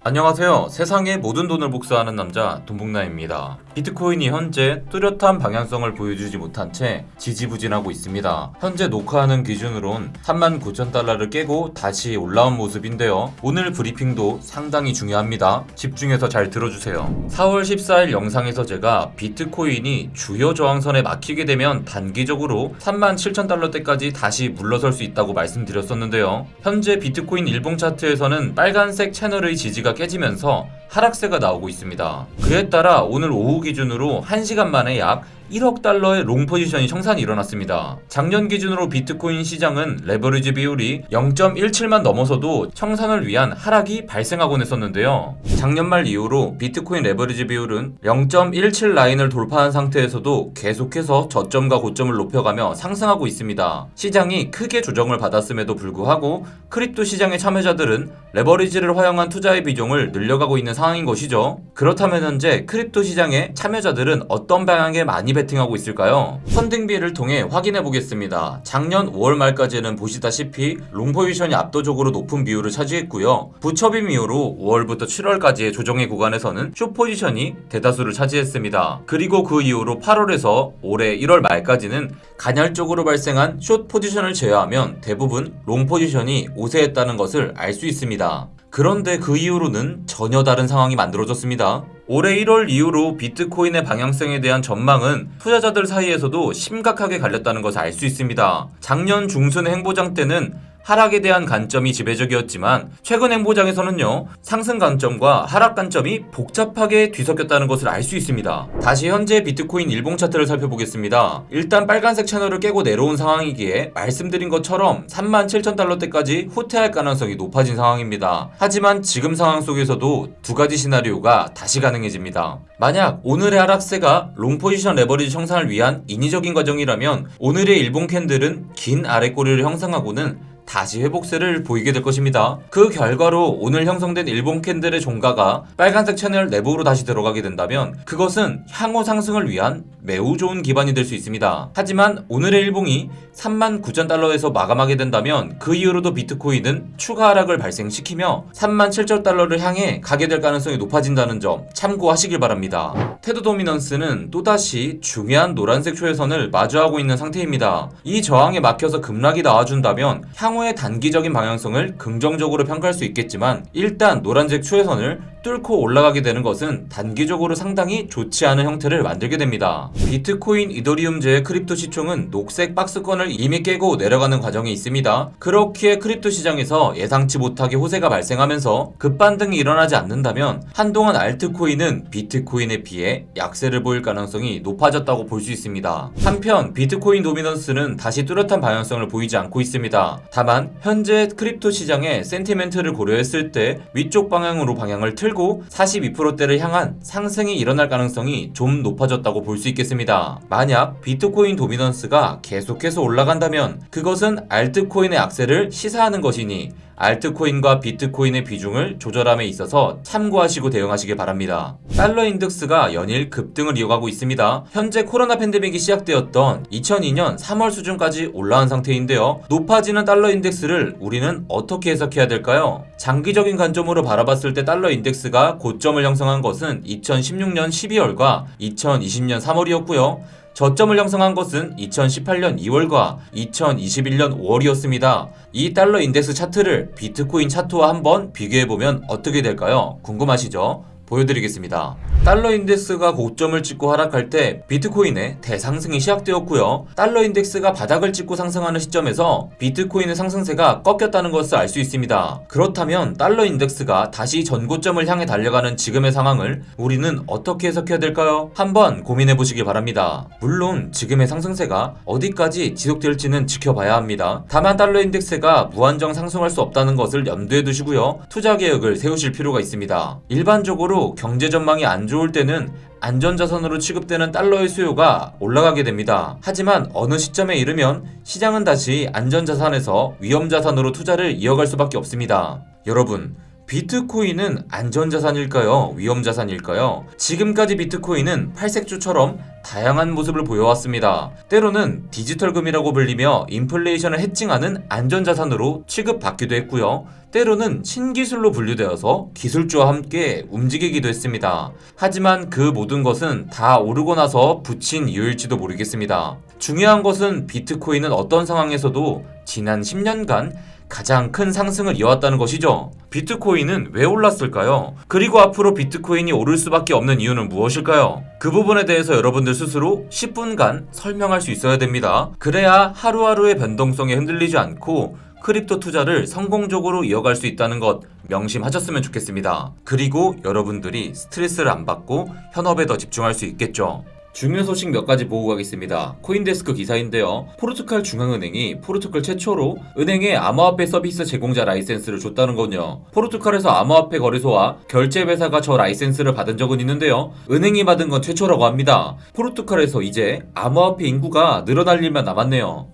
안녕하세요. 세상의 모든 돈을 복사하는 남자 돈복나입니다. 비트코인이 현재 뚜렷한 방향성을 보여주지 못한 채 지지부진하고 있습니다. 현재 녹화하는 기준으론 39,000달러를 깨고 다시 올라온 모습인데요. 오늘 브리핑도 상당히 중요합니다. 집중해서 잘 들어주세요. 4월 14일 영상에서 제가 비트코인이 주요 저항선에 막히게 되면 단기적으로 37,000달러대까지 다시 물러설 수 있다고 말씀드렸었는데요. 현재 비트코인 일봉 차트에서는 빨간색 채널의 지지가 깨지면서 하락세가 나오고 있습니다. 그에 따라 오늘 오후 기준으로 1시간 만에 약 1억 달러의 롱 포지션이 청산이 일어났습니다. 작년 기준으로 비트코인 시장은 레버리지 비율이 0.17만 넘어서도 청산을 위한 하락이 발생하곤 했었는데요. 작년 말 이후로 비트코인 레버리지 비율은 0.17 라인을 돌파한 상태에서도 계속해서 저점과 고점을 높여가며 상승하고 있습니다. 시장이 크게 조정을 받았음에도 불구하고 크립토 시장의 참여자들은 레버리지를 활용한 투자의 비중을 늘려가고 있는 상황인 것이죠. 그렇다면 현재 크립토 시장의 참여자들은 어떤 방향에 많이 베팅하고 있을까요? 펀딩비를 통해 확인해 보겠습니다. 작년 5월 말까지는 보시다시피 롱 포지션이 압도적으로 높은 비율을 차지했고요. 부처빔 이후로 5월부터 7월까지의 조정의 구간에서는 숏 포지션이 대다수를 차지했습니다. 그리고 그 이후로 8월에서 올해 1월 말까지는 간헐적으로 발생한 숏 포지션을 제외하면 대부분 롱 포지션이 우세했다는 것을 알 수 있습니다. 그런데 그 이후로는 전혀 다른 상황이 만들어졌습니다. 올해 1월 이후로 비트코인의 방향성에 대한 전망은 투자자들 사이에서도 심각하게 갈렸다는 것을 알 수 있습니다. 작년 중순 행보장 때는 하락에 대한 관점이 지배적이었지만 최근 행보장에서는요, 상승 관점과 하락 관점이 복잡하게 뒤섞였다는 것을 알 수 있습니다. 다시 현재 비트코인 일봉 차트를 살펴보겠습니다. 일단 빨간색 채널을 깨고 내려온 상황이기에 말씀드린 것처럼 37,000달러대까지 후퇴할 가능성이 높아진 상황입니다. 하지만 지금 상황 속에서도 두 가지 시나리오가 다시 가능해집니다. 만약 오늘의 하락세가 롱 포지션 레버리지 형성을 위한 인위적인 과정이라면 오늘의 일봉 캔들은 긴 아랫꼬리를 형성하고는 다시 회복세를 보이게 될 것입니다. 그 결과로 오늘 형성된 일봉 캔들의 종가가 빨간색 채널 내부로 다시 들어가게 된다면 그것은 향후 상승을 위한 매우 좋은 기반이 될 수 있습니다. 하지만 오늘의 일봉이 39,000달러에서 마감하게 된다면 그 이후로도 비트코인은 추가 하락을 발생시키며 37,000달러를 향해 가게 될 가능성이 높아진다는 점 참고하시길 바랍니다. 테드 도미넌스는 또다시 중요한 노란색 초회선을 마주하고 있는 상태입니다. 이 저항에 막혀서 급락이 나와준다면 향후의 단기적인 방향성을 긍정적으로 평가할 수 있겠지만 일단 노란색 추세선을 뚫고 올라가게 되는 것은 단기적으로 상당히 좋지 않은 형태를 만들게 됩니다. 비트코인 이더리움제의 크립토 시총은 녹색 박스권을 이미 깨고 내려가는 과정에 있습니다. 그렇기에 크립토 시장에서 예상치 못하게 호세가 발생하면서 급반등이 일어나지 않는다면 한동안 알트코인은 비트코인에 비해 약세를 보일 가능성이 높아졌다고 볼 수 있습니다. 한편 비트코인 도미넌스는 다시 뚜렷한 방향성을 보이지 않고 있습니다. 다만 현재 크립토 시장의 센티멘트를 고려했을 때 위쪽 방향으로 방향을 틀고 42%대를 향한 상승이 일어날 가능성이 좀 높아졌다고 볼 수 있겠습니다. 만약 비트코인 도미넌스가 계속해서 올라간다면 그것은 알트코인의 악세를 시사하는 것이니 알트코인과 비트코인의 비중을 조절함에 있어서 참고하시고 대응하시길 바랍니다. 달러 인덱스가 연일 급등을 이어가고 있습니다. 현재 코로나 팬데믹이 시작되었던 2002년 3월 수준까지 올라온 상태인데요. 높아지는 달러 인덱스를 우리는 어떻게 해석해야 될까요? 장기적인 관점으로 바라봤을 때 달러 인덱스가 고점을 형성한 것은 2016년 12월과 2020년 3월이었고요. 저점을 형성한 것은 2018년 2월과 2021년 5월이었습니다. 이 달러 인덱스 차트를 비트코인 차트와 한번 비교해보면 어떻게 될까요? 궁금하시죠? 보여드리겠습니다. 달러 인덱스가 고점을 찍고 하락할 때 비트코인의 대상승이 시작되었고요. 달러 인덱스가 바닥을 찍고 상승하는 시점에서 비트코인의 상승세가 꺾였다는 것을 알 수 있습니다. 그렇다면 달러 인덱스가 다시 전고점을 향해 달려가는 지금의 상황을 우리는 어떻게 해석해야 될까요? 한번 고민해 보시기 바랍니다. 물론 지금의 상승세가 어디까지 지속될지는 지켜봐야 합니다. 다만 달러 인덱스가 무한정 상승할 수 없다는 것을 염두에 두시고요. 투자 계획을 세우실 필요가 있습니다. 일반적으로 경제 전망이 안 좋을 때는 안전자산으로 취급되는 달러의 수요가 올라가게 됩니다. 하지만 어느 시점에 이르면 시장은 다시 안전자산에서 위험자산으로 투자를 이어갈 수밖에 없습니다. 여러분, 비트코인은 안전자산일까요? 위험자산일까요? 지금까지 비트코인은 팔색조처럼 다양한 모습을 보여왔습니다. 때로는 디지털금이라고 불리며 인플레이션을 해칭하는 안전자산으로 취급받기도 했고요. 때로는 신기술로 분류되어서 기술주와 함께 움직이기도 했습니다. 하지만 그 모든 것은 다 오르고 나서 붙인 이유일지도 모르겠습니다. 중요한 것은 비트코인은 어떤 상황에서도 지난 10년간 가장 큰 상승을 이어왔다는 것이죠. 비트코인은 왜 올랐을까요? 그리고 앞으로 비트코인이 오를 수밖에 없는 이유는 무엇일까요? 그 부분에 대해서 여러분들 스스로 10분간 설명할 수 있어야 됩니다. 그래야 하루하루의 변동성에 흔들리지 않고 크립토 투자를 성공적으로 이어갈 수 있다는 것 명심하셨으면 좋겠습니다. 그리고 여러분들이 스트레스를 안 받고 현업에 더 집중할 수 있겠죠. 중요 소식 몇 가지 보고 가겠습니다. 코인데스크 기사인데요. 포르투갈 중앙은행이 포르투갈 최초로 은행에 암호화폐 서비스 제공자 라이센스를 줬다는 건요. 포르투갈에서 암호화폐 거래소와 결제회사가 저 라이센스를 받은 적은 있는데요. 은행이 받은 건 최초라고 합니다. 포르투갈에서 이제 암호화폐 인구가 늘어날 일만 남았네요.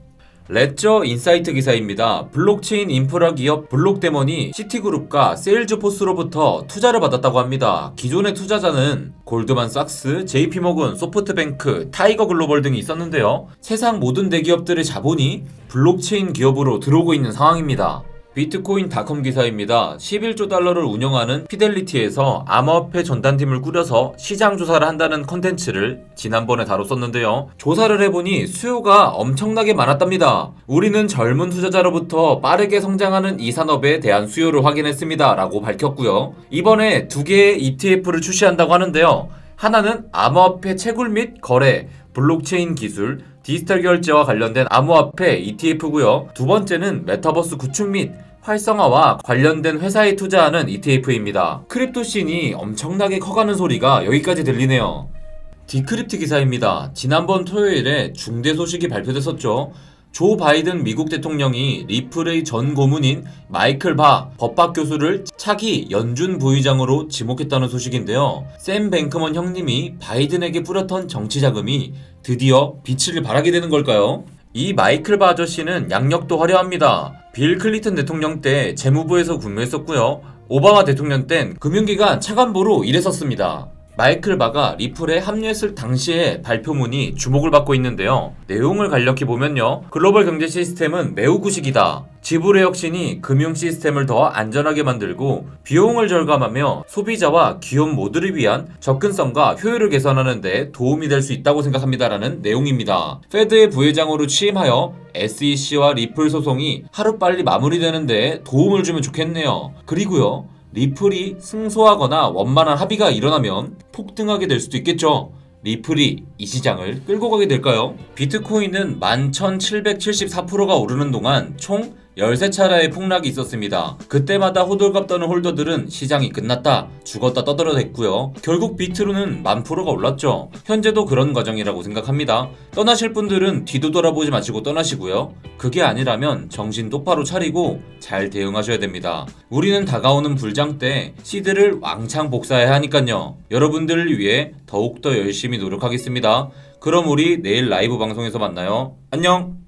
레저 인사이트 기사입니다. 블록체인 인프라 기업 블록데몬이 시티그룹과 세일즈포스로부터 투자를 받았다고 합니다. 기존의 투자자는 골드만삭스, JP모건, 소프트뱅크, 타이거글로벌 등이 있었는데요. 세상 모든 대기업들의 자본이 블록체인 기업으로 들어오고 있는 상황입니다. 비트코인닷컴 기사입니다. 11조 달러를 운영하는 피델리티에서 암호화폐 전단팀을 꾸려서 시장 조사를 한다는 컨텐츠를 지난번에 다뤘었는데요. 조사를 해보니 수요가 엄청나게 많았답니다. 우리는 젊은 투자자로부터 빠르게 성장하는 이 산업에 대한 수요를 확인했습니다. 라고 밝혔고요. 이번에 두 개의 ETF를 출시한다고 하는데요. 하나는 암호화폐 채굴 및 거래, 블록체인 기술, 디지털 결제와 관련된 암호화폐 ETF고요. 두 번째는 메타버스 구축 및 활성화와 관련된 회사에 투자하는 ETF입니다. 크립토씬이 엄청나게 커가는 소리가 여기까지 들리네요. 디크립트 기사입니다. 지난번 토요일에 중대 소식이 발표됐었죠. 조 바이든 미국 대통령이 리플의 전 고문인 마이클 바 법학 교수를 차기 연준 부의장으로 지목했다는 소식인데요. 샘 뱅크먼 형님이 바이든에게 뿌렸던 정치 자금이 드디어 빛을 발하게 되는 걸까요? 이 마이클 바 아저씨는 양력도 화려합니다. 빌 클린턴 대통령 때 재무부에서 근무했었고요. 오바마 대통령 땐 금융기관 차관보로 일했었습니다. 마이클 바가 리플에 합류했을 당시의 발표문이 주목을 받고 있는데요. 내용을 간략히 보면요. 글로벌 경제 시스템은 매우 구식이다. 지불의 혁신이 금융 시스템을 더 안전하게 만들고 비용을 절감하며 소비자와 기업 모두를 위한 접근성과 효율을 개선하는 데 도움이 될 수 있다고 생각합니다라는 내용입니다. 페드의 부회장으로 취임하여 SEC와 리플 소송이 하루빨리 마무리되는 데 도움을 주면 좋겠네요. 그리고요. 리플이 승소하거나 원만한 합의가 일어나면 폭등하게 될 수도 있겠죠. 리플이 이 시장을 끌고 가게 될까요? 비트코인은 11,774%가 오르는 동안 총 13차례의 폭락이 있었습니다. 그때마다 호들갑 떠는 홀더들은 시장이 끝났다, 죽었다 떠들어댔고요. 결국 비트로는 10,000%가 올랐죠. 현재도 그런 과정이라고 생각합니다. 떠나실 분들은 뒤도 돌아보지 마시고 떠나시고요. 그게 아니라면 정신 똑바로 차리고 잘 대응하셔야 됩니다. 우리는 다가오는 불장 때 시드를 왕창 복사해야 하니깐요. 여러분들을 위해 더욱더 열심히 노력하겠습니다. 그럼 우리 내일 라이브 방송에서 만나요. 안녕!